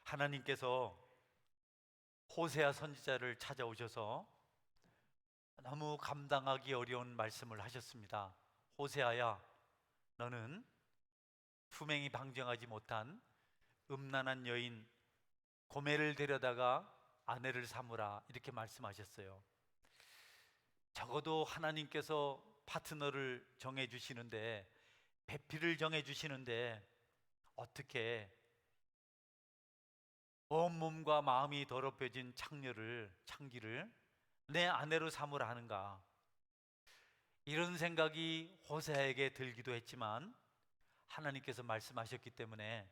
하나님께서 호세아 선지자를 찾아오셔서 너무 감당하기 어려운 말씀을 하셨습니다. 호세아야, 너는 품행이 방정하지 못한 음란한 여인 고멜을 데려다가 아내를 삼으라, 이렇게 말씀하셨어요. 적어도 하나님께서 파트너를 정해주시는데, 배필을 정해주시는데 어떻게 온몸과 마음이 더럽혀진 창기를 내 아내로 삼으라 하는가? 이런 생각이 호세아에게 들기도 했지만 하나님께서 말씀하셨기 때문에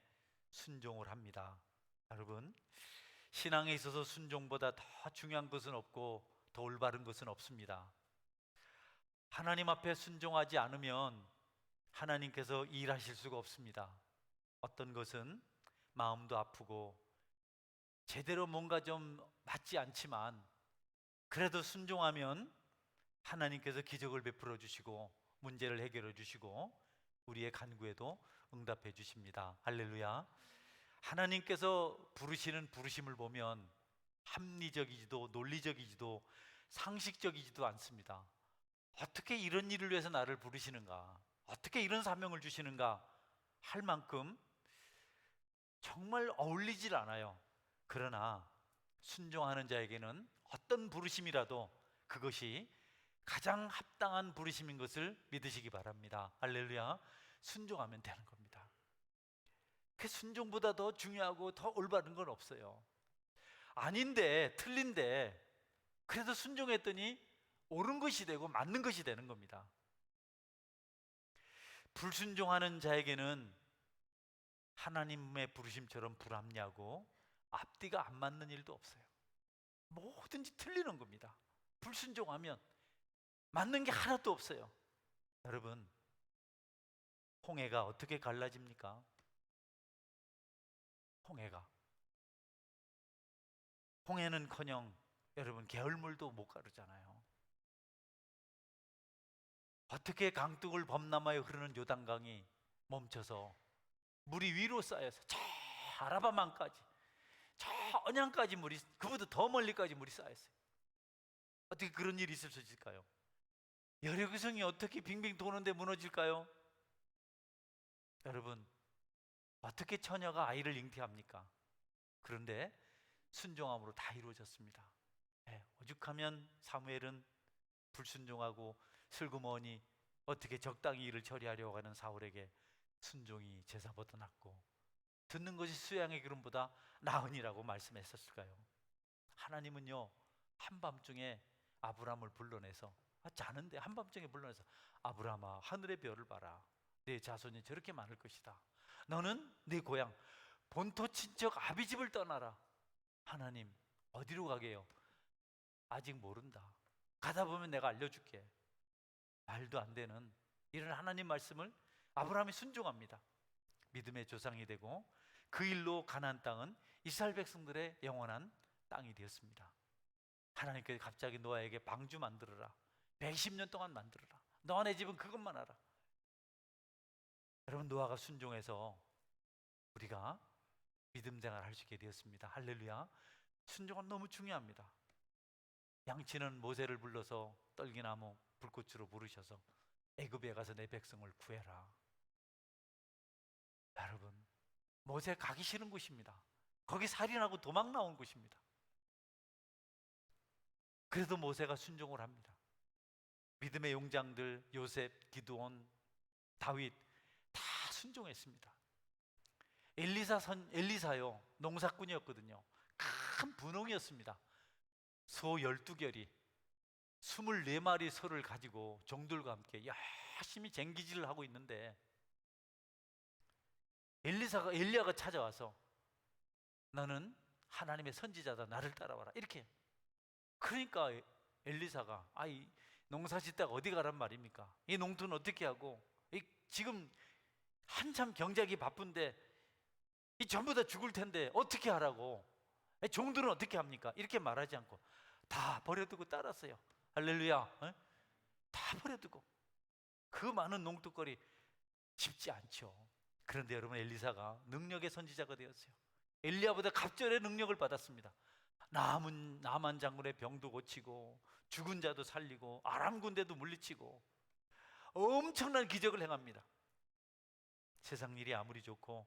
순종을 합니다. 여러분, 신앙에 있어서 순종보다 더 중요한 것은 없고 더 올바른 것은 없습니다. 하나님 앞에 순종하지 않으면 하나님께서 일하실 수가 없습니다. 어떤 것은 마음도 아프고 제대로 뭔가 좀 맞지 않지만 그래도 순종하면 하나님께서 기적을 베풀어 주시고 문제를 해결해 주시고 우리의 간구에도 응답해 주십니다. 할렐루야. 하나님께서 부르시는 부르심을 보면 합리적이지도 논리적이지도 상식적이지도 않습니다. 어떻게 이런 일을 위해서 나를 부르시는가? 어떻게 이런 사명을 주시는가? 할 만큼 정말 어울리질 않아요. 그러나 순종하는 자에게는 어떤 부르심이라도 그것이 가장 합당한 부르심인 것을 믿으시기 바랍니다. 할렐루야. 순종하면 되는 겁니다. 그 순종보다 더 중요하고 더 올바른 건 없어요. 아닌데, 틀린데 그래도 순종했더니 옳은 것이 되고 맞는 것이 되는 겁니다. 불순종하는 자에게는 하나님의 부르심처럼 불합리하고 앞뒤가 안 맞는 일도 없어요. 뭐든지 틀리는 겁니다. 불순종하면 맞는 게 하나도 없어요. 여러분, 홍해가 어떻게 갈라집니까? 홍해는커녕 여러분 개울물도 못 가르잖아요. 어떻게 강둑을 범람하여 흐르는 요단강이 멈춰서 물이 위로 쌓여서 저 아라바만까지, 저 언양까지 물이, 그보다 더 멀리까지 물이 쌓였어요. 어떻게 그런 일이 있을 수 있을까요? 여력의성이 어떻게 빙빙 도는데 무너질까요? 여러분, 어떻게 처녀가 아이를 잉태합니까? 그런데 순종함으로 다 이루어졌습니다. 네, 오죽하면 사무엘은 불순종하고 슬그머니 어떻게 적당히 일을 처리하려고 하는 사울에게 순종이 제사보다 낫고 듣는 것이 수양의 기름보다 나으니라고 말씀했었을까요? 하나님은요, 한밤중에 아브라함을 불러내서, 자는데 한밤중에 불러내서, 아브라함아, 하늘의 별을 봐라. 내 자손이 저렇게 많을 것이다. 너는 네 고향 본토 친척 아비집을 떠나라. 하나님, 어디로 가게요? 아직 모른다. 가다 보면 내가 알려줄게. 말도 안 되는 이런 하나님 말씀을 아브라함이 순종합니다. 믿음의 조상이 되고 그 일로 가나안 땅은 이스라엘 백성들의 영원한 땅이 되었습니다. 하나님께서 갑자기 노아에게 방주 만들어라. 120년 동안 만들어라. 너와 내 집은 그것만 알아. 여러분, 노아가 순종해서 우리가 믿음 생활을 할 수 있게 되었습니다. 할렐루야. 순종은 너무 중요합니다. 양치는 모세를 불러서 떨기나무 불꽃으로 부르셔서 애굽에 가서 내 백성을 구해라. 여러분, 모세 가기 싫은 곳입니다. 거기 살인하고 도망 나온 곳입니다. 그래도 모세가 순종을 합니다. 믿음의 용장들 요셉, 기드온, 다윗 다 순종했습니다. 엘리사요, 농사꾼이었거든요. 큰 분홍이었습니다. 소 12결이 24마리 소를 가지고 종들과 함께 열심히 쟁기질을 하고 있는데 엘리야가 찾아와서 너는 하나님의 선지자다, 나를 따라와라, 이렇게. 그러니까 엘리사가 이 농사 짓다가 어디 가란 말입니까? 이 농토는 어떻게 하고, 지금 한참 경작이 바쁜데 이 전부 다 죽을 텐데 어떻게 하라고, 종들은 어떻게 합니까? 이렇게 말하지 않고 다 버려두고 따랐어요. 할렐루야. 어? 다 버려두고 그 많은 농토거리 쉽지 않죠. 그런데 여러분, 엘리사가 능력의 선지자가 되었어요. 엘리야보다 갑절의 능력을 받았습니다. 나만 장군의 병도 고치고 죽은 자도 살리고 아람 군대도 물리치고 엄청난 기적을 행합니다. 세상 일이 아무리 좋고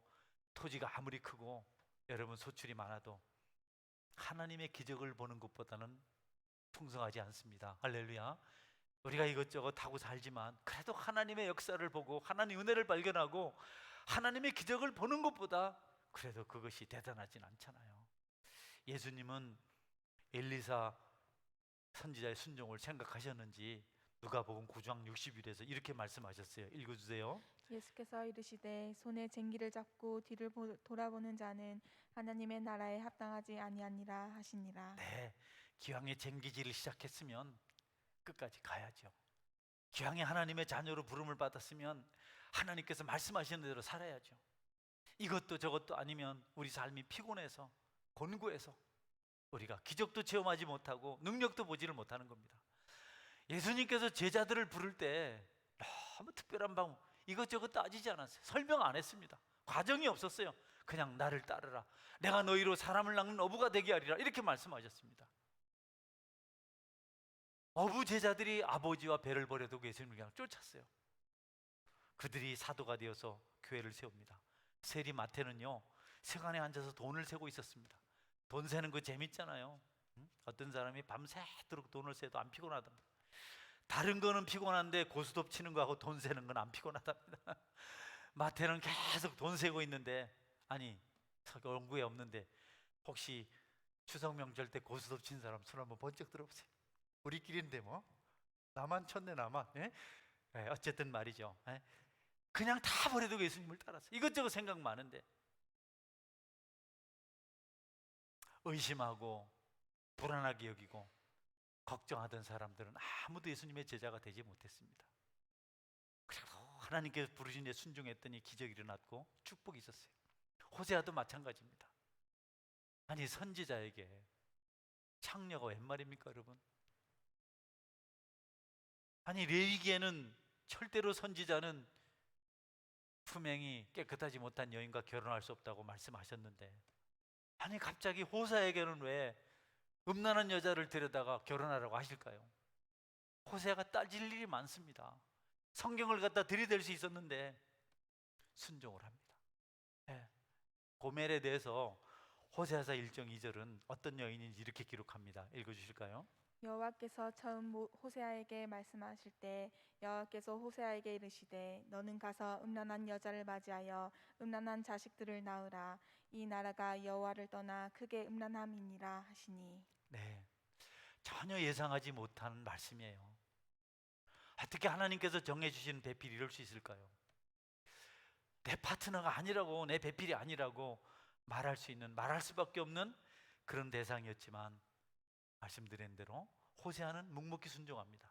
토지가 아무리 크고 여러분 소출이 많아도 하나님의 기적을 보는 것보다는 풍성하지 않습니다. 할렐루야. 우리가 이것저것 하고 살지만 그래도 하나님의 역사를 보고 하나님의 은혜를 발견하고 하나님의 기적을 보는 것보다 그래도 그것이 대단하진 않잖아요. 예수님은 엘리사 선지자의 순종을 생각하셨는지 누가복음 9장 60일에서 이렇게 말씀하셨어요. 읽어주세요. 예수께서 이르시되 손에 쟁기를 잡고 뒤를 돌아보는 자는 하나님의 나라에 합당하지 아니하니라 하시니라. 네, 기왕에 쟁기질을 시작했으면 끝까지 가야죠. 기왕에 하나님의 자녀로 부름을 받았으면 하나님께서 말씀하시는 대로 살아야죠. 이것도 저것도 아니면 우리 삶이 피곤해서 곤고해서 우리가 기적도 체험하지 못하고 능력도 보지를 못하는 겁니다. 예수님께서 제자들을 부를 때 너무 특별한 방법 이것저것 따지지 않았어요. 설명 안 했습니다. 과정이 없었어요. 그냥 나를 따르라. 내가 너희로 사람을 낳는 어부가 되게 하리라. 이렇게 말씀하셨습니다. 어부 제자들이 아버지와 배를 버려두고 예수님을 그냥 쫓았어요. 그들이 사도가 되어서 교회를 세웁니다. 세리 마태는요, 세관에 앉아서 돈을 세고 있었습니다. 돈 세는 거 재밌잖아요. 어떤 사람이 밤새도록 돈을 세도 안 피곤하답니다. 다른 거는 피곤한데 고스톱 치는 거하고 돈 세는 건 안 피곤하답니다. 마태는 계속 돈 세고 있는데, 아니 연구에 없는데 혹시 추석 명절 때 고스톱 친 사람 손 한번 번쩍 들어보세요. 우리끼리인데 뭐 나만 쳤네 나만. 예? 예, 어쨌든 말이죠. 예? 그냥 다 버려두고 예수님을 따랐어요. 이것저것 생각 많은데 의심하고 불안하게 여기고 걱정하던 사람들은 아무도 예수님의 제자가 되지 못했습니다. 그래도 하나님께서 부르신 데 순종했더니 기적이 일어났고 축복이 있었어요. 호세아도 마찬가지입니다. 아니 선지자에게 창녀가 웬 말입니까 여러분? 아니 레위기에는 절대로 선지자는 품행이 깨끗하지 못한 여인과 결혼할 수 없다고 말씀하셨는데 아니 갑자기 호세아에게는 왜 음란한 여자를 데려다가 결혼하라고 하실까요? 호세아가 따질 일이 많습니다. 성경을 갖다 들이댈 수 있었는데 순종을 합니다. 네. 고멜에 대해서 호세아서 1장 2절은 어떤 여인인지 이렇게 기록합니다. 읽어주실까요? 여호와께서 처음 호세아에게 말씀하실 때 여호와께서 호세아에게 이르시되 너는 가서 음란한 여자를 맞이하여 음란한 자식들을 낳으라. 이 나라가 여호와를 떠나 크게 음란함이니라 하시니. 네, 전혀 예상하지 못한 말씀이에요. 어떻게 하나님께서 정해주신 배필이 이럴 수 있을까요? 내 파트너가 아니라고, 내 배필이 아니라고 말할 수 있는, 말할 수밖에 없는 그런 대상이었지만 말씀드린 대로 호세아는 묵묵히 순종합니다.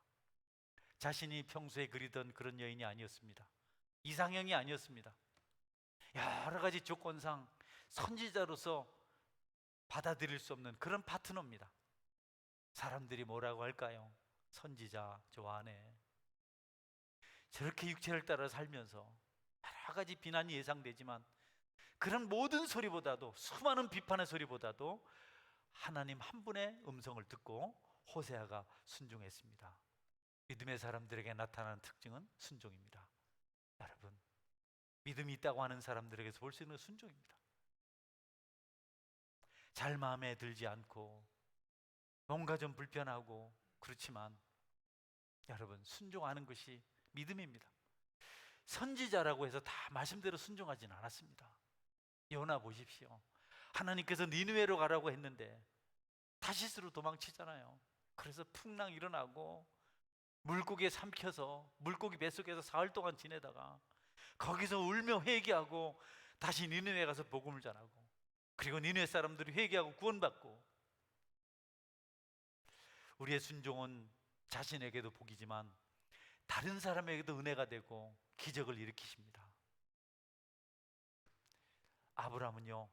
자신이 평소에 그리던 그런 여인이 아니었습니다. 이상형이 아니었습니다. 여러 가지 조건상 선지자로서 받아들일 수 없는 그런 파트너입니다. 사람들이 뭐라고 할까요? 선지자 좋아하네. 저렇게 육체를 따라 살면서 여러 가지 비난이 예상되지만 그런 모든 소리보다도, 수많은 비판의 소리보다도 하나님 한 분의 음성을 듣고 호세아가 순종했습니다. 믿음의 사람들에게 나타나는 특징은 순종입니다. 여러분, 믿음이 있다고 하는 사람들에게서 볼 수 있는 순종입니다. 잘 마음에 들지 않고 뭔가 좀 불편하고 그렇지만 여러분 순종하는 것이 믿음입니다. 선지자라고 해서 다 말씀대로 순종하지는 않았습니다. 요나 보십시오. 하나님께서 니느웨로 가라고 했는데 다시스로 도망치잖아요. 그래서 풍랑 일어나고 물고기에 삼켜서 물고기 뱃속에서 사흘 동안 지내다가 거기서 울며 회개하고 다시 니느웨 가서 복음을 전하고 그리고 니느웨 사람들이 회개하고 구원받고 우리의 순종은 자신에게도 복이지만 다른 사람에게도 은혜가 되고 기적을 일으키십니다. 아브라함은요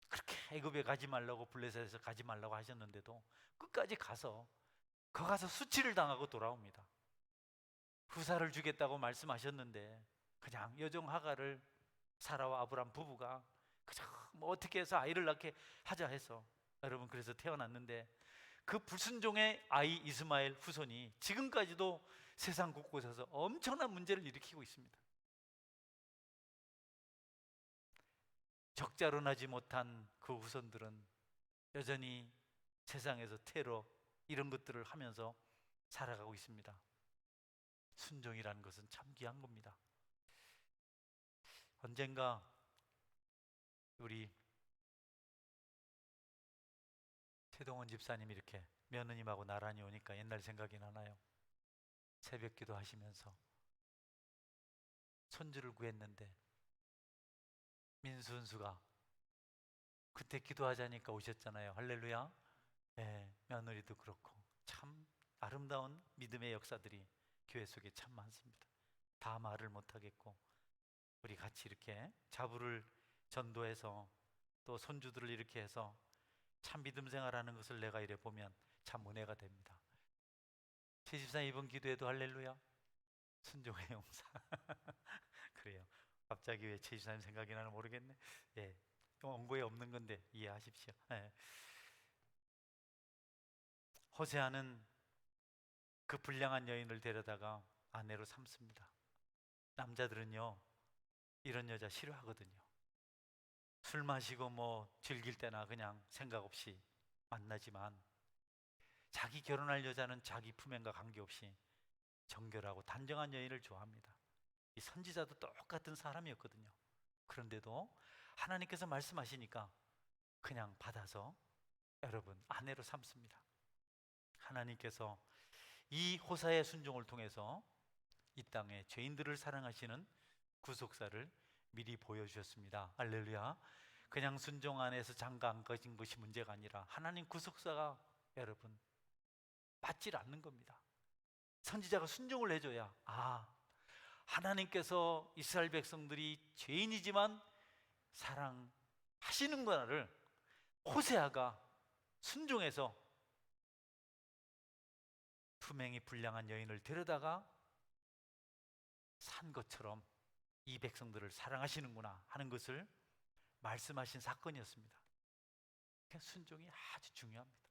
그렇게 애굽에 가지 말라고 블레셋에서 가지 말라고 하셨는데도 끝까지 가서 수치를 당하고 돌아옵니다. 후사를 주겠다고 말씀하셨는데 그냥 여종 하가를 사라와 아브라함 부부가 그저 뭐 어떻게 해서 아이를 낳게 하자 해서 여러분 그래서 태어났는데 그 불순종의 아이 이스마엘 후손이 지금까지도 세상 곳곳에서 엄청난 문제를 일으키고 있습니다. 적자로 나지 못한 그 후손들은 여전히 세상에서 테러 이런 것들을 하면서 살아가고 있습니다. 순종이라는 것은 참 귀한 겁니다. 언젠가 우리 최동원 집사님이 이렇게 며느님하고 나란히 오니까 옛날 생각이 나나요? 새벽 기도 하시면서 손주를 구했는데 민순수가 그때 기도하자니까 오셨잖아요. 할렐루야. 네, 며느리도 그렇고 참 아름다운 믿음의 역사들이 교회 속에 참 많습니다. 다 말을 못하겠고 우리 같이 이렇게 자부를 전도해서 또 손주들을 이렇게 해서 참 믿음 생활하는 것을 내가 이래 보면 참 은혜가 됩니다. 최 집사님 이번 기도에도 할렐루야 순종의 용사 그래요. 갑자기 왜 최 집사님 생각이 나는 모르겠네. 예, 원고에 없는 건데 이해하십시오. 예. 호세아는 그 불량한 여인을 데려다가 아내로 삼습니다. 남자들은요 이런 여자 싫어하거든요. 술 마시고 뭐 즐길 때나 그냥 생각 없이 만나지만 자기 결혼할 여자는 자기 품행과 관계없이 정결하고 단정한 여인을 좋아합니다. 이 선지자도 똑같은 사람이었거든요. 그런데도 하나님께서 말씀하시니까 그냥 받아서 여러분 아내로 삼습니다. 하나님께서 이 호사의 순종을 통해서 이 땅에 죄인들을 사랑하시는 구속사를 미리 보여주셨습니다. 할렐루야. 그냥 순종 안에서 장가 안 가진 것이 문제가 아니라 하나님 구속사가 여러분 맞질 않는 겁니다. 선지자가 순종을 해줘야 하나님께서 이스라엘 백성들이 죄인이지만 사랑하시는구나를 호세아가 순종해서 품행이 불량한 여인을 데려다가 산 것처럼 이 백성들을 사랑하시는구나 하는 것을 말씀하신 사건이었습니다. 순종이 아주 중요합니다.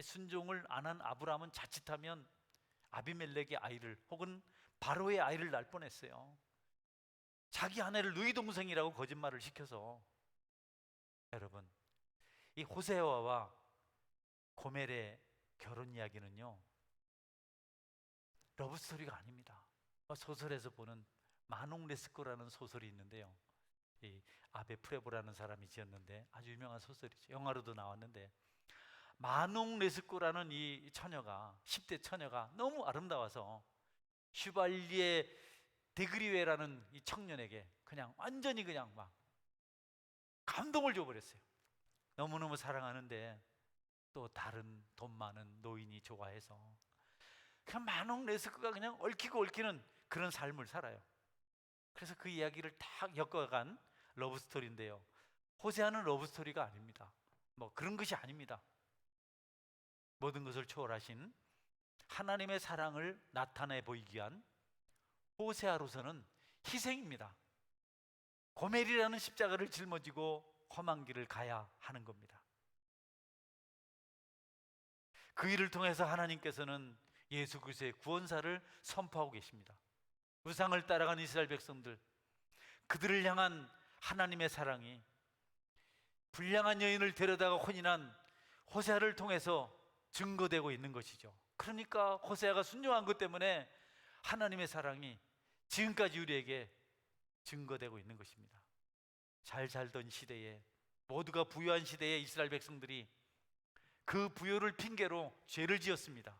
순종을 안 한 아브라함은 자칫하면 아비멜렉의 아이를 혹은 바로의 아이를 낳을 뻔했어요. 자기 아내를 누이 동생이라고 거짓말을 시켜서. 여러분, 이 호세아와 고멜의 결혼 이야기는요 러브스토리가 아닙니다. 소설에서 보는 마농 레스코라는 소설이 있는데요, 이 아베 프레보라는 사람이 지었는데 아주 유명한 소설이죠. 영화로도 나왔는데 마농 레스코라는 이 처녀가 10대 처녀가 너무 아름다워서 슈발리에 데그리웨라는 이 청년에게 그냥 완전히 그냥 막 감동을 줘버렸어요. 너무너무 사랑하는데 또 다른 돈 많은 노인이 좋아해서 그 마농 레스코가 그냥 얽히고 얽히는 그런 삶을 살아요. 그래서 그 이야기를 딱 엮어간 러브스토리인데요, 호세아는 러브스토리가 아닙니다. 뭐 그런 것이 아닙니다. 모든 것을 초월하신 하나님의 사랑을 나타내 보이기 위한 호세아로서는 희생입니다. 고멜이라는 십자가를 짊어지고 험한 길을 가야 하는 겁니다. 그 일을 통해서 하나님께서는 예수 그리스도의 구원사를 선포하고 계십니다. 우상을 따라간 이스라엘 백성들, 그들을 향한 하나님의 사랑이 불량한 여인을 데려다가 혼인한 호세아를 통해서 증거되고 있는 것이죠. 그러니까 호세아가 순종한 것 때문에 하나님의 사랑이 지금까지 우리에게 증거되고 있는 것입니다. 잘 살던 시대에, 모두가 부유한 시대에 이스라엘 백성들이 그 부요를 핑계로 죄를 지었습니다.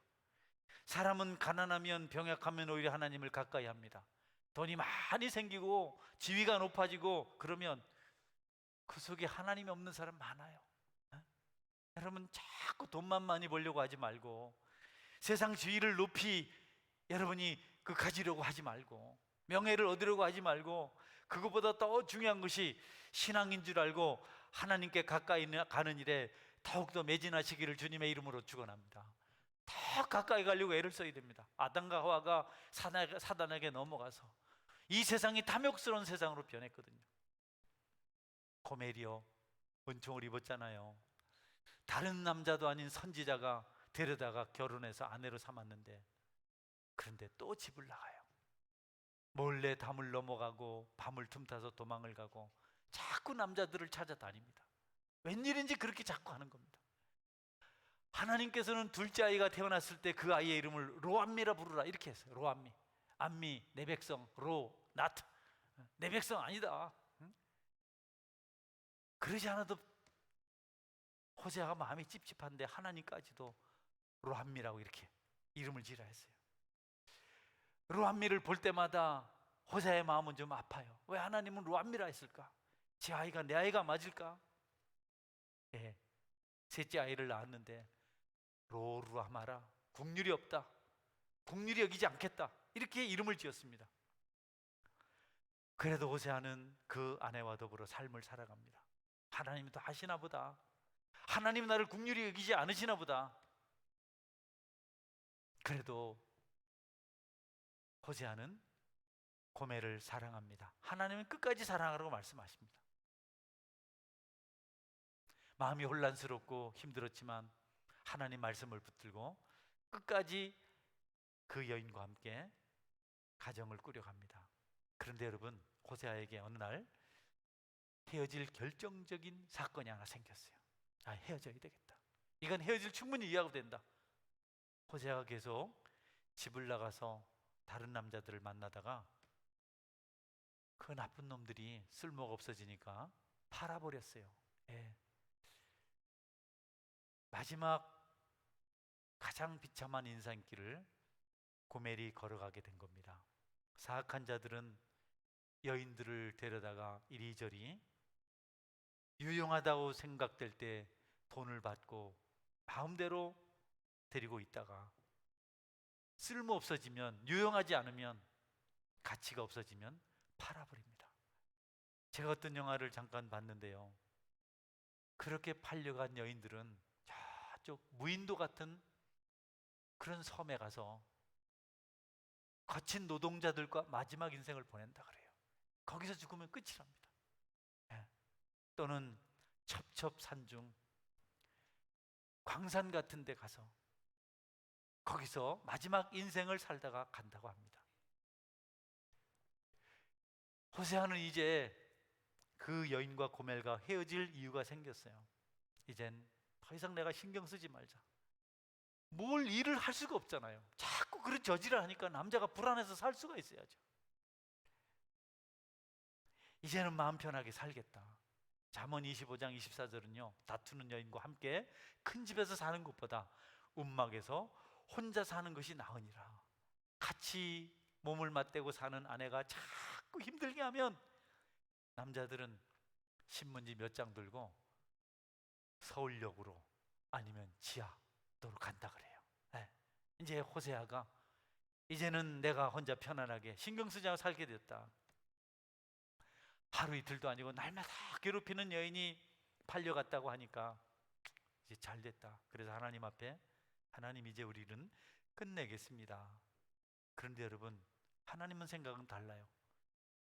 사람은 가난하면 병약하면 오히려 하나님을 가까이 합니다. 돈이 많이 생기고 지위가 높아지고 그러면 그 속에 하나님이 없는 사람 많아요. 여러분 자꾸 돈만 많이 벌려고 하지 말고, 세상 지위를 높이 여러분이 가지려고 하지 말고, 명예를 얻으려고 하지 말고, 그것보다 더 중요한 것이 신앙인 줄 알고 하나님께 가까이 가는 일에 더욱더 매진하시기를 주님의 이름으로 축원합니다. 더 가까이 가려고 애를 써야 됩니다. 아담과 하와가 사단에게 넘어가서 이 세상이 탐욕스러운 세상으로 변했거든요. 고멜이요, 은총을 입었잖아요. 다른 남자도 아닌 선지자가 데려다가 결혼해서 아내로 삼았는데, 그런데 또 집을 나가요. 몰래 담을 넘어가고 밤을 틈타서 도망을 가고 자꾸 남자들을 찾아다닙니다. 웬일인지 그렇게 자꾸 하는 겁니다. 하나님께서는 둘째 아이가 태어났을 때 그 아이의 이름을 로암미라 부르라 이렇게 했어요. 로암미, 암미, 내 백성, 로, 나트, 내 백성 아니다. 응? 그러지 않아도 호세아가 마음이 찝찝한데 하나님까지도 로암미라고 이렇게 이름을 지으라 했어요. 로암미를 볼 때마다 호세아의 마음은 좀 아파요. 왜 하나님은 로암미라 했을까? 제 아이가 내 아이가 맞을까? 예, 셋째 아이를 낳았는데 로루아마라, 국률이 없다, 국률이 여기지 않겠다, 이렇게 이름을 지었습니다. 그래도 호세아는 그 아내와 더불어 삶을 살아갑니다. 하나님이 더 하시나 보다, 하나님 나를 국률이 여기지 않으시나 보다. 그래도 호세아는 고멜을 사랑합니다. 하나님은 끝까지 사랑하라고 말씀하십니다. 마음이 혼란스럽고 힘들었지만 하나님 말씀을 붙들고 끝까지 그 여인과 함께 가정을 꾸려갑니다. 그런데 여러분, 호세아에게 어느 날 헤어질 결정적인 사건이 하나 생겼어요. 아, 헤어져야 되겠다. 이건 헤어질 충분히 이해하고 된다. 호세아가 계속 집을 나가서 다른 남자들을 만나다가 그 나쁜 놈들이 쓸모가 없어지니까 팔아버렸어요. 예. 마지막 가장 비참한 인생길을 고멜이 걸어가게 된 겁니다. 사악한 자들은 여인들을 데려다가 이리저리 유용하다고 생각될 때 돈을 받고 마음대로 데리고 있다가 쓸모 없어지면, 유용하지 않으면, 가치가 없어지면 팔아버립니다. 제가 어떤 영화를 잠깐 봤는데요, 그렇게 팔려간 여인들은 저쪽 무인도 같은 그런 섬에 가서 거친 노동자들과 마지막 인생을 보낸다 그래요. 거기서 죽으면 끝이랍니다. 예. 또는 첩첩산중 광산 같은 데 가서 거기서 마지막 인생을 살다가 간다고 합니다. 호세아는 이제 그 여인과 고멜과 헤어질 이유가 생겼어요. 이젠 더 이상 내가 신경 쓰지 말자. 뭘 일을 할 수가 없잖아요. 자꾸 그런 저지를 하니까 남자가 불안해서 살 수가 있어야죠. 이제는 마음 편하게 살겠다. 잠언 25장 24절은요, 다투는 여인과 함께 큰 집에서 사는 것보다 움막에서 혼자 사는 것이 나으니라. 같이 몸을 맞대고 사는 아내가 자꾸 힘들게 하면 남자들은 신문지 몇 장 들고 서울역으로 아니면 지하도로 간다 그래요. 네. 이제 호세아가 이제는 내가 혼자 편안하게 신경 쓰지 않고 살게 됐다. 하루 이틀도 아니고 날마다 괴롭히는 여인이 팔려갔다고 하니까 이제 잘 됐다. 그래서 하나님 앞에, 하나님 이제 우리 일은 끝내겠습니다. 그런데 여러분, 하나님은 생각은 달라요.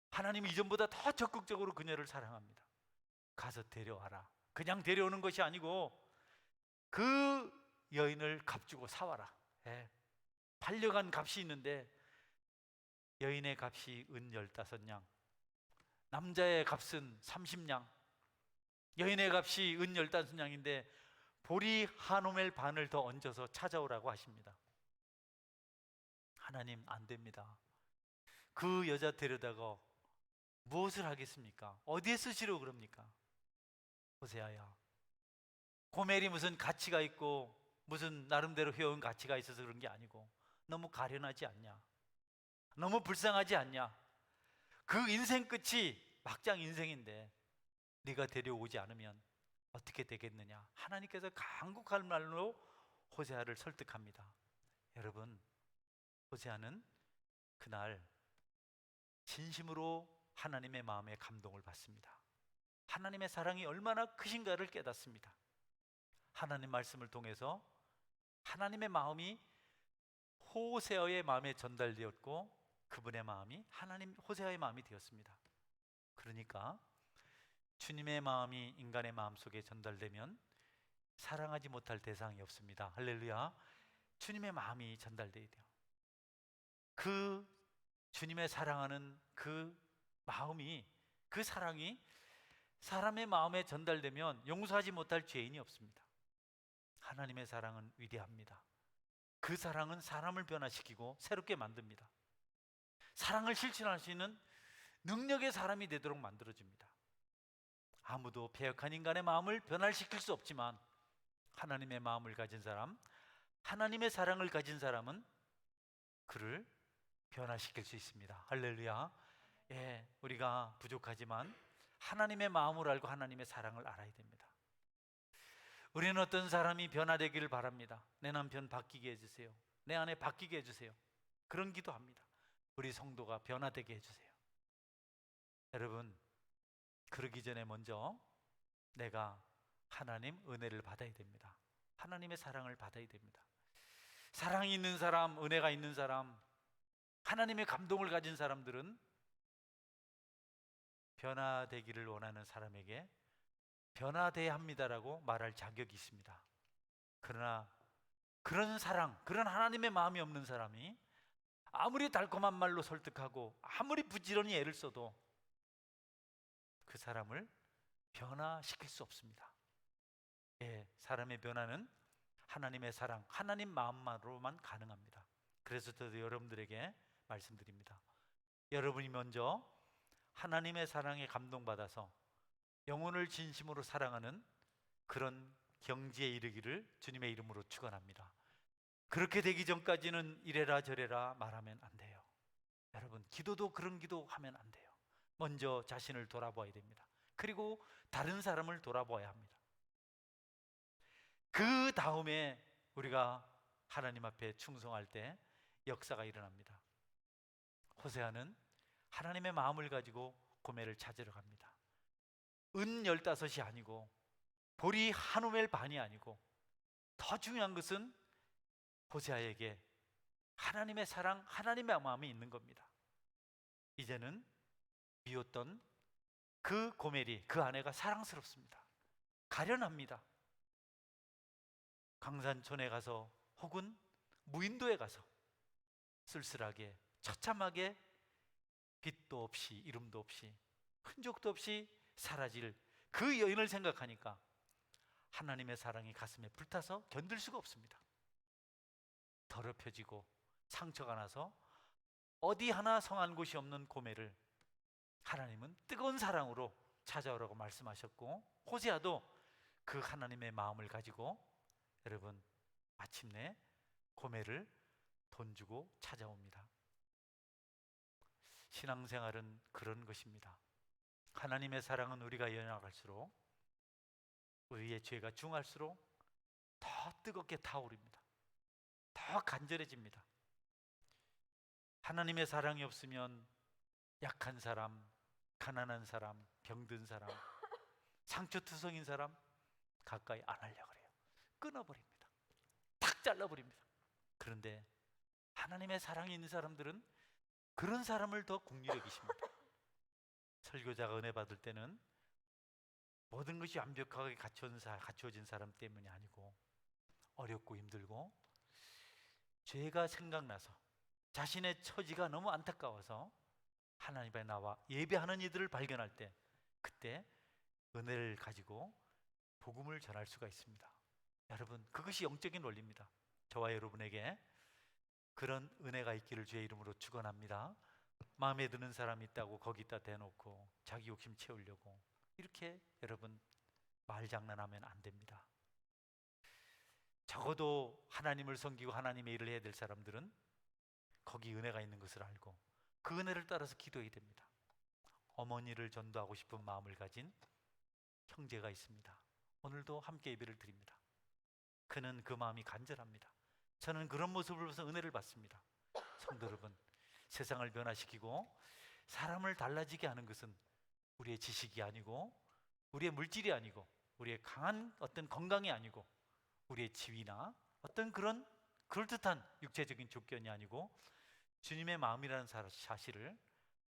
하나님은 이전보다 더 적극적으로 그녀를 사랑합니다. 가서 데려와라. 그냥 데려오는 것이 아니고 그 여인을 값주고 사와라. 예. 팔려간 값이 있는데 여인의 값이 은 15냥, 남자의 값은 30냥, 여인의 값이 은 15냥인데 보리 한 오멜 반을 더 얹어서 찾아오라고 하십니다. 하나님 안 됩니다. 그 여자 데려다가 무엇을 하겠습니까? 어디에 쓰시려고 그럽니까? 호세아야, 고멜이 무슨 가치가 있고 무슨 나름대로 해온 가치가 있어서 그런 게 아니고 너무 가련하지 않냐? 너무 불쌍하지 않냐? 그 인생 끝이 막장 인생인데 네가 데려오지 않으면 어떻게 되겠느냐? 하나님께서 간곡한 말로 호세아를 설득합니다. 여러분, 호세아는 그날 진심으로 하나님의 마음에 감동을 받습니다. 하나님의 사랑이 얼마나 크신가를 깨닫습니다. 하나님 말씀을 통해서 하나님의 마음이 호세아의 마음에 전달되었고 그분의 마음이 하나님 호세아의 마음이 되었습니다. 그러니까 주님의 마음이 인간의 마음속에 전달되면 사랑하지 못할 대상이 없습니다. 할렐루야. 주님의 마음이 전달돼야 돼요. 그 주님의 사랑하는 그 마음이, 그 사랑이 사람의 마음에 전달되면 용서하지 못할 죄인이 없습니다. 하나님의 사랑은 위대합니다. 그 사랑은 사람을 변화시키고 새롭게 만듭니다. 사랑을 실천할 수 있는 능력의 사람이 되도록 만들어줍니다. 아무도 패역한 인간의 마음을 변화시킬 수 없지만 하나님의 마음을 가진 사람, 하나님의 사랑을 가진 사람은 그를 변화시킬 수 있습니다. 할렐루야. 예, 우리가 부족하지만 하나님의 마음을 알고 하나님의 사랑을 알아야 됩니다. 우리는 어떤 사람이 변화되기를 바랍니다. 내 남편 바뀌게 해주세요. 내 아내 바뀌게 해주세요. 그런 기도합니다. 우리 성도가 변화되게 해주세요. 여러분, 그러기 전에 먼저 내가 하나님 은혜를 받아야 됩니다. 하나님의 사랑을 받아야 됩니다. 사랑이 있는 사람, 은혜가 있는 사람, 하나님의 감동을 가진 사람들은 변화되기를 원하는 사람에게 변화돼야 합니다라고 말할 자격이 있습니다. 그러나 그런 사랑, 그런 하나님의 마음이 없는 사람이 아무리 달콤한 말로 설득하고 아무리 부지런히 애를 써도 그 사람을 변화시킬 수 없습니다. 예, 사람의 변화는 하나님의 사랑, 하나님 마음만으로만 가능합니다. 그래서 저도 여러분들에게 말씀드립니다. 여러분이 먼저 하나님의 사랑에 감동받아서 영혼을 진심으로 사랑하는 그런 경지에 이르기를 주님의 이름으로 축원합니다. 그렇게 되기 전까지는 이래라 저래라 말하면 안 돼요. 여러분, 기도도 그런 기도하면 안 돼요. 먼저 자신을 돌아봐야 됩니다. 그리고 다른 사람을 돌아봐야 합니다. 그 다음에 우리가 하나님 앞에 충성할 때 역사가 일어납니다. 호세아는 하나님의 마음을 가지고 고멜을 찾으러 갑니다. 은 15이 아니고 보리 한 오멜 반이 아니고 더 중요한 것은 호세아에게 하나님의 사랑, 하나님의 마음이 있는 겁니다. 이제는 비웠던 그 고멜이, 그 아내가 사랑스럽습니다. 가련합니다. 강산촌에 가서 혹은 무인도에 가서 쓸쓸하게 처참하게 빛도 없이 이름도 없이 흔적도 없이 사라질 그 여인을 생각하니까 하나님의 사랑이 가슴에 불타서 견딜 수가 없습니다. 더럽혀지고 상처가 나서 어디 하나 성한 곳이 없는 고멜을 하나님은 뜨거운 사랑으로 찾아오라고 말씀하셨고, 호세아도 그 하나님의 마음을 가지고 여러분 마침내 고멜을 돈 주고 찾아옵니다. 신앙생활은 그런 것입니다. 하나님의 사랑은 우리가 연약할수록, 우리의 죄가 중할수록 더 뜨겁게 타오릅니다. 더 간절해집니다. 하나님의 사랑이 없으면 약한 사람, 가난한 사람, 병든 사람, 상처투성인 사람 가까이 안 하려고 그래요. 끊어버립니다. 탁 잘라버립니다. 그런데 하나님의 사랑이 있는 사람들은 그런 사람을 더 긍휼히 여기십니다. 설교자가 은혜 받을 때는 모든 것이 완벽하게 갖추어진 사람 때문이 아니고 어렵고 힘들고 죄가 생각나서 자신의 처지가 너무 안타까워서 하나님 앞에 나와 예배하는 이들을 발견할 때, 그때 은혜를 가지고 복음을 전할 수가 있습니다. 여러분, 그것이 영적인 원리입니다. 저와 여러분에게 그런 은혜가 있기를 주의 이름으로 축원합니다. 마음에 드는 사람이 있다고 거기다 대놓고 자기 욕심 채우려고 이렇게 여러분 말장난하면 안 됩니다. 적어도 하나님을 섬기고 하나님의 일을 해야 될 사람들은 거기 은혜가 있는 것을 알고 그 은혜를 따라서 기도해야 됩니다. 어머니를 전도하고 싶은 마음을 가진 형제가 있습니다. 오늘도 함께 예배를 드립니다. 그는 그 마음이 간절합니다. 저는 그런 모습을 보면서 은혜를 받습니다. 성도 여러분, 세상을 변화시키고 사람을 달라지게 하는 것은 우리의 지식이 아니고 우리의 물질이 아니고 우리의 강한 어떤 건강이 아니고 우리의 지위나 어떤 그런 그럴듯한 육체적인 조건이 아니고 주님의 마음이라는 사실을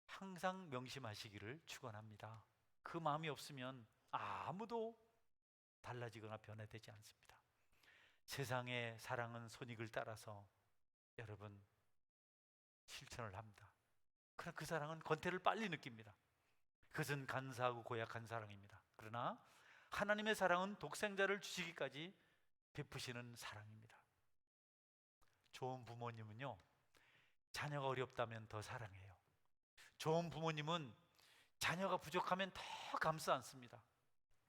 항상 명심하시기를 축원합니다. 그 마음이 없으면 아무도 달라지거나 변화되지 않습니다. 세상의 사랑은 손익을 따라서 여러분 실천을 합니다. 그러나 그 사랑은 권태를 빨리 느낍니다. 그것은 간사하고 고약한 사랑입니다. 그러나 하나님의 사랑은 독생자를 주시기까지 베푸시는 사랑입니다. 좋은 부모님은요, 자녀가 어렵다면 더 사랑해요. 좋은 부모님은 자녀가 부족하면 더 감싸 안습니다.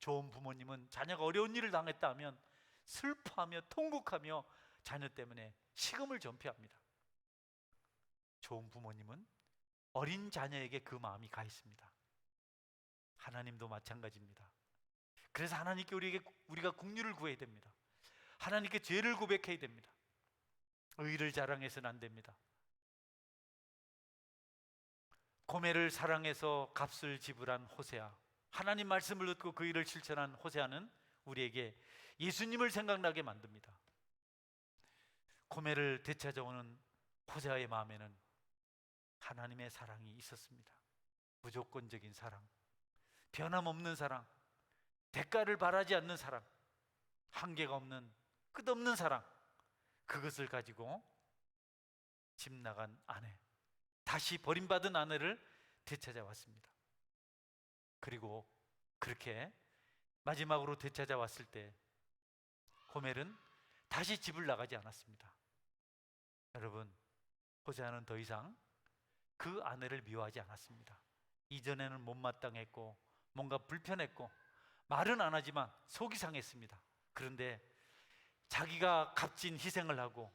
좋은 부모님은 자녀가 어려운 일을 당했다 하면 슬퍼하며 통곡하며 자녀 때문에 식음을 전폐합니다. 좋은 부모님은 어린 자녀에게 그 마음이 가 있습니다. 하나님도 마찬가지입니다. 그래서 하나님께 우리가 긍휼을 구해야 됩니다. 하나님께 죄를 고백해야 됩니다. 의를 자랑해서는 안 됩니다. 고멜을 사랑해서 값을 지불한 호세아, 하나님 말씀을 듣고 그 일을 실천한 호세아는 우리에게 예수님을 생각나게 만듭니다. 고멜을 되찾아오는 호세아의 마음에는 하나님의 사랑이 있었습니다. 무조건적인 사랑, 변함없는 사랑, 대가를 바라지 않는 사랑, 한계가 없는 끝없는 사랑, 그것을 가지고 집 나간 아내, 다시 버림받은 아내를 되찾아왔습니다. 그리고 그렇게 마지막으로 되찾아왔을 때 고멜은 다시 집을 나가지 않았습니다. 여러분, 호세아는 더 이상 그 아내를 미워하지 않았습니다. 이전에는 못마땅했고 뭔가 불편했고 말은 안 하지만 속이 상했습니다. 그런데 자기가 값진 희생을 하고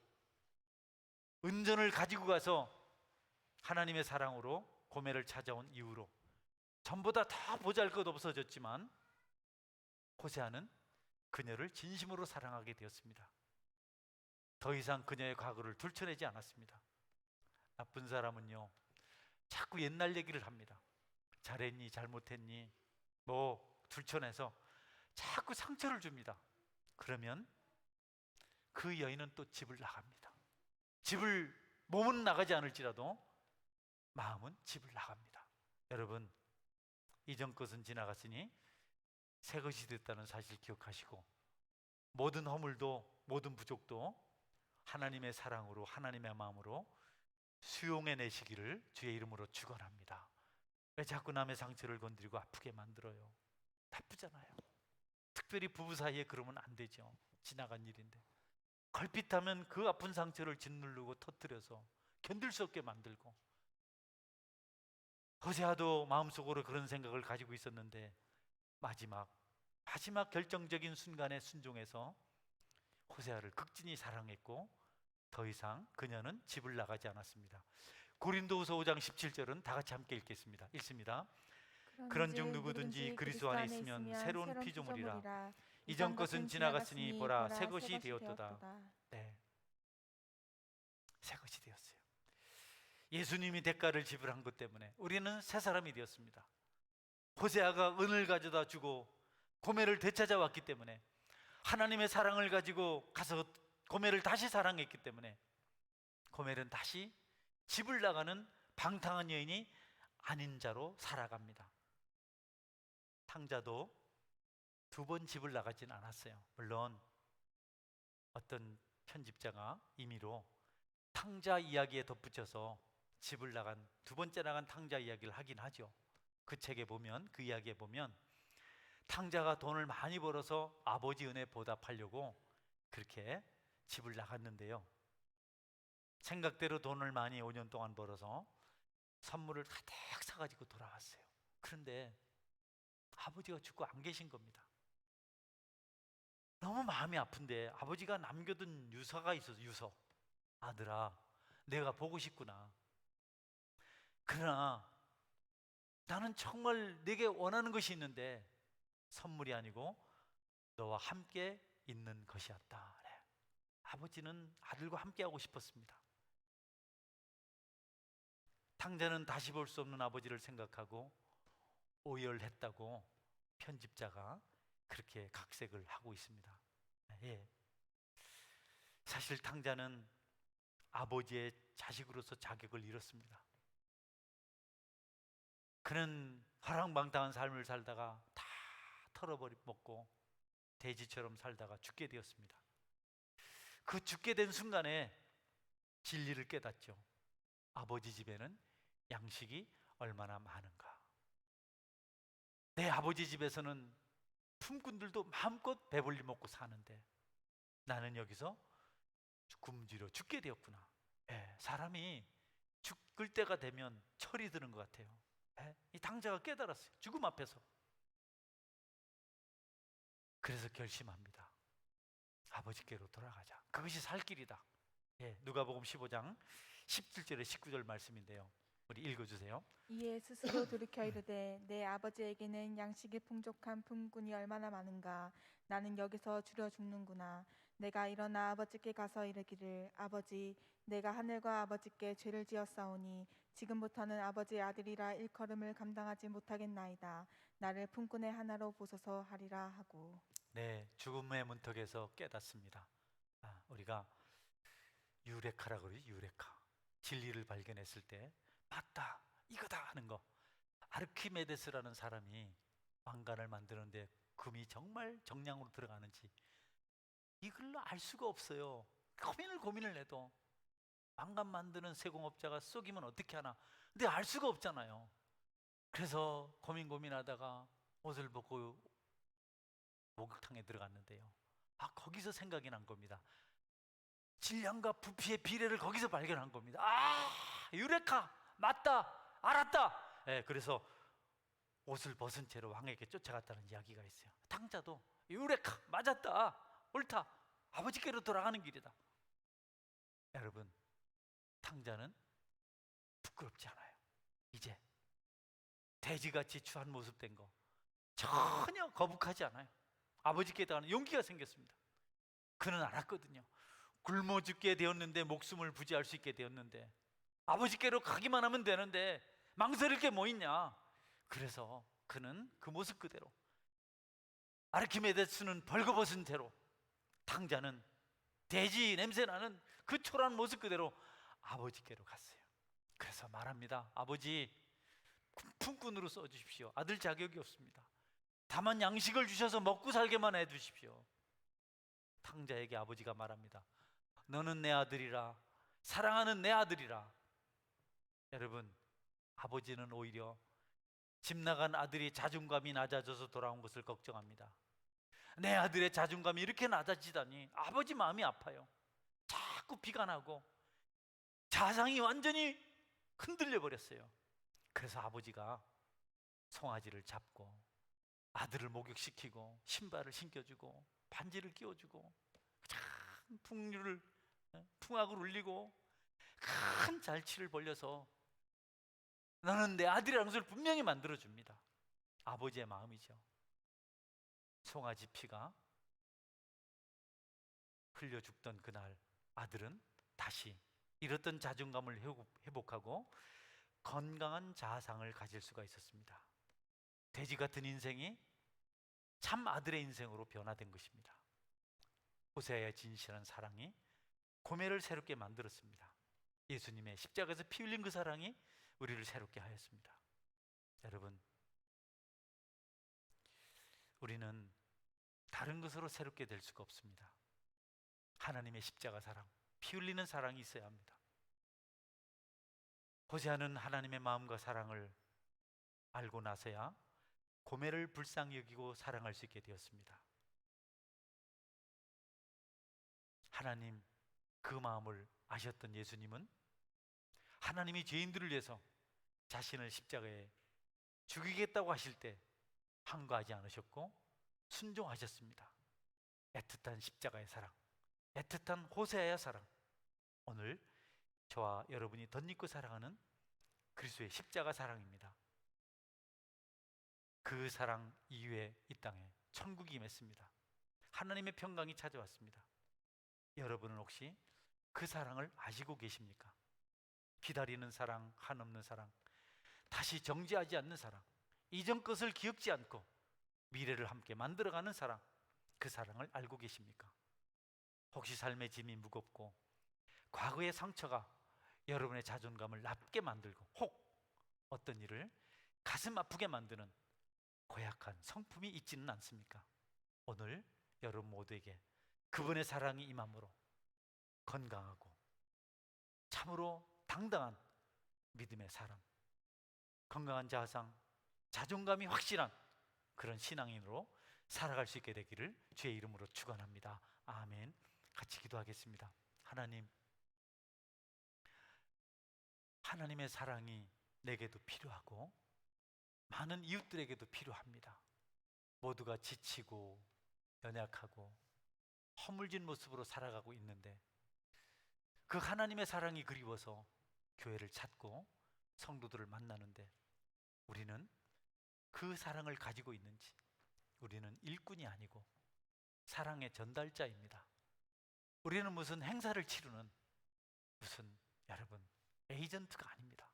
은전을 가지고 가서 하나님의 사랑으로 고멜을 찾아온 이후로 전보다 다 보잘것 없어졌지만 호세아는 그녀를 진심으로 사랑하게 되었습니다. 더 이상 그녀의 과거를 들춰내지 않았습니다. 나쁜 사람은요, 자꾸 옛날 얘기를 합니다. 잘했니 잘못했니 뭐 들춰내서 자꾸 상처를 줍니다. 그러면 그 여인은 또 집을 나갑니다. 몸은 나가지 않을지라도 마음은 집을 나갑니다. 여러분, 이전 것은 지나갔으니 새 것이 됐다는 사실 기억하시고, 모든 허물도 모든 부족도 하나님의 사랑으로, 하나님의 마음으로 수용해내시기를 주의 이름으로 축원합니다. 왜 자꾸 남의 상처를 건드리고 아프게 만들어요? 나쁘잖아요. 특별히 부부 사이에 그러면 안 되죠. 지나간 일인데 걸핏하면 그 아픈 상처를 짓누르고 터뜨려서 견딜 수 없게 만들고, 호세아도 마음속으로 그런 생각을 가지고 있었는데 마지막 결정적인 순간에 순종해서 호세아를 극진히 사랑했고 더 이상 그녀는 집을 나가지 않았습니다. 고린도후서 5장 17절은 다 같이 함께 읽겠습니다. 읽습니다. 그런즉 누구든지 그리스도 안에 있으면 새로운 피조물이라. 이전 것은 지나갔으니 보라 새 것이 되었도다. 네, 새 것이 되었어요. 예수님이 대가를 지불한 것 때문에 우리는 새 사람이 되었습니다. 호세아가 은을 가져다 주고 고멜을 되찾아왔기 때문에, 하나님의 사랑을 가지고 가서 고멜을 다시 사랑했기 때문에 고멜은 다시 집을 나가는 방탕한 여인이 아닌 자로 살아갑니다. 탕자도 두 번 집을 나가진 않았어요. 물론 어떤 편집자가 임의로 탕자 이야기에 덧붙여서 집을 나간, 두 번째 나간 탕자 이야기를 하긴 하죠. 그 책에 보면, 그 이야기에 보면 탕자가 돈을 많이 벌어서 아버지 은혜 보답하려고 그렇게 집을 나갔는데요, 생각대로 돈을 많이 5년 동안 벌어서 선물을 가득 사가지고 돌아왔어요. 그런데 아버지가 죽고 안 계신 겁니다. 너무 마음이 아픈데 아버지가 남겨둔 유서가 있어서, 유서, 아들아 내가 보고 싶구나. 그러나 나는 정말 내게 원하는 것이 있는데 선물이 아니고 너와 함께 있는 것이었다. 아버지는 아들과 함께 하고 싶었습니다. 탕자는 다시 볼 수 없는 아버지를 생각하고 오열했다고 편집자가 그렇게 각색을 하고 있습니다. 예. 사실 탕자는 아버지의 자식으로서 자격을 잃었습니다. 그는 화랑방탕한 삶을 살다가 다 털어버리고 돼지처럼 살다가 죽게 되었습니다. 그 죽게 된 순간에 진리를 깨닫죠. 아버지 집에는 양식이 얼마나 많은가. 내 아버지 집에서는 품꾼들도 마음껏 배불리 먹고 사는데 나는 여기서 굶주려 죽게 되었구나. 사람이 죽을 때가 되면 철이 드는 것 같아요. 이 당자가 깨달았어요. 죽음 앞에서. 그래서 결심합니다. 아버지께로 돌아가자. 그것이 살 길이다. 누가복음 15장 17절에 19절 말씀인데요. 우리 읽어주세요. 이에 스스로 돌이켜 이르되 내 아버지에게는 양식이 풍족한 품꾼이 얼마나 많은가. 나는 여기서 줄여 죽는구나. 내가 일어나 아버지께 가서 이르기를 아버지 내가 하늘과 아버지께 죄를 지었사오니 지금부터는 아버지의 아들이라 일컬음을 감당하지 못하겠나이다. 나를 품꾼의 하나로 보소서 하리라 하고. 네, 죽음의 문턱에서 깨닫습니다. 우리가 유레카라고 그러죠. 유레카. 진리를 발견했을 때 맞다, 이거다 하는 거. 아르키메데스라는 사람이 왕관을 만드는데 금이 정말 정량으로 들어가는지 이걸로 알 수가 없어요. 고민을 해도 왕관 만드는 세공업자가 속이면 어떻게 하나. 근데 알 수가 없잖아요. 그래서 고민하다가 옷을 벗고 목욕탕에 들어갔는데요. 거기서 생각이 난 겁니다. 질량과 부피의 비례를 거기서 발견한 겁니다. 유레카, 맞다, 알았다. 그래서 옷을 벗은 채로 왕에게 쫓아갔다는 이야기가 있어요. 탕자도 유레카, 맞았다, 옳다, 아버지께로 돌아가는 길이다. 여러분, 탕자는 부끄럽지 않아요. 이제 돼지같이 추한 모습 된 거 전혀 거북하지 않아요. 아버지께 가는 용기가 생겼습니다. 그는 알았거든요. 굶어 죽게 되었는데, 목숨을 부지할 수 있게 되었는데 아버지께로 가기만 하면 되는데 망설일 게 뭐 있냐. 그래서 그는 그 모습 그대로, 아르키메데스는 벌거벗은 채로, 탕자는 돼지 냄새나는 그 초라한 모습 그대로 아버지께로 갔어요. 그래서 말합니다. 아버지, 품꾼으로 써주십시오. 아들 자격이 없습니다. 다만 양식을 주셔서 먹고 살게만 해주십시오. 탕자에게 아버지가 말합니다. 너는 내 아들이라, 사랑하는 내 아들이라. 여러분, 아버지는 오히려 집 나간 아들이 자존감이 낮아져서 돌아온 것을 걱정합니다. 내 아들의 자존감이 이렇게 낮아지다니 아버지 마음이 아파요. 자꾸 비관하고 자상이 완전히 흔들려 버렸어요. 그래서 아버지가 송아지를 잡고 아들을 목욕시키고 신발을 신겨주고 반지를 끼워주고 참 풍악을 울리고 큰 잔치를 벌려서 너는 내 아들이라는 것을 분명히 만들어줍니다. 아버지의 마음이죠. 송아지 피가 흘려 죽던 그날 아들은 다시 잃었던 자존감을 회복하고 건강한 자아상을 가질 수가 있었습니다. 돼지 같은 인생이 참 아들의 인생으로 변화된 것입니다. 호세아의 진실한 사랑이 고매를 새롭게 만들었습니다. 예수님의 십자가에서 피 흘린 그 사랑이 우리를 새롭게 하였습니다. 여러분, 우리는 다른 것으로 새롭게 될 수가 없습니다. 하나님의 십자가 사랑, 피 흘리는 사랑이 있어야 합니다. 호세아는 하나님의 마음과 사랑을 알고 나서야 고매를 불쌍히 여기고 사랑할 수 있게 되었습니다. 하나님 그 마음을 아셨던 예수님은 하나님이 죄인들을 위해서 자신을 십자가에 죽이겠다고 하실 때 항거하지 않으셨고 순종하셨습니다. 애틋한 십자가의 사랑, 애틋한 호세아의 사랑, 오늘 저와 여러분이 덧입고 사랑하는 그리스도의 십자가 사랑입니다. 그 사랑 이후에 이 땅에 천국이 임했습니다. 하나님의 평강이 찾아왔습니다. 여러분은 혹시 그 사랑을 아시고 계십니까? 기다리는 사랑, 한없는 사랑, 다시 정지하지 않는 사랑, 이전 것을 기억지 않고 미래를 함께 만들어가는 사랑, 그 사랑을 알고 계십니까? 혹시 삶의 짐이 무겁고 과거의 상처가 여러분의 자존감을 낮게 만들고 혹 어떤 일을 가슴 아프게 만드는 고약한 성품이 있지는 않습니까? 오늘 여러분 모두에게 그분의 사랑이 임함으로 건강하고 참으로 당당한 믿음의 사람, 건강한 자상, 자존감이 확실한 그런 신앙인으로 살아갈 수 있게 되기를 주의 이름으로 축원합니다. 아멘. 같이 기도하겠습니다. 하나님의 사랑이 내게도 필요하고 많은 이웃들에게도 필요합니다. 모두가 지치고 연약하고 허물진 모습으로 살아가고 있는데 그 하나님의 사랑이 그리워서 교회를 찾고 성도들을 만나는데 우리는 그 사랑을 가지고 있는지, 우리는 일꾼이 아니고 사랑의 전달자입니다. 우리는 무슨 행사를 치르는 무슨 여러분 에이전트가 아닙니다.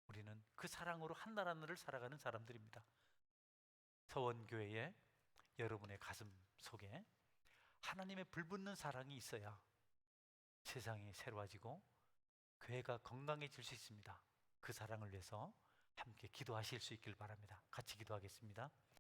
우리는 그 사랑으로 한 나라 하늘을 살아가는 사람들입니다. 서원교회에 여러분의 가슴 속에 하나님의 불붙는 사랑이 있어야 세상이 새로워지고 교회가 건강해질 수 있습니다. 그 사랑을 위해서 함께 기도하실 수 있길 바랍니다. 같이 기도하겠습니다.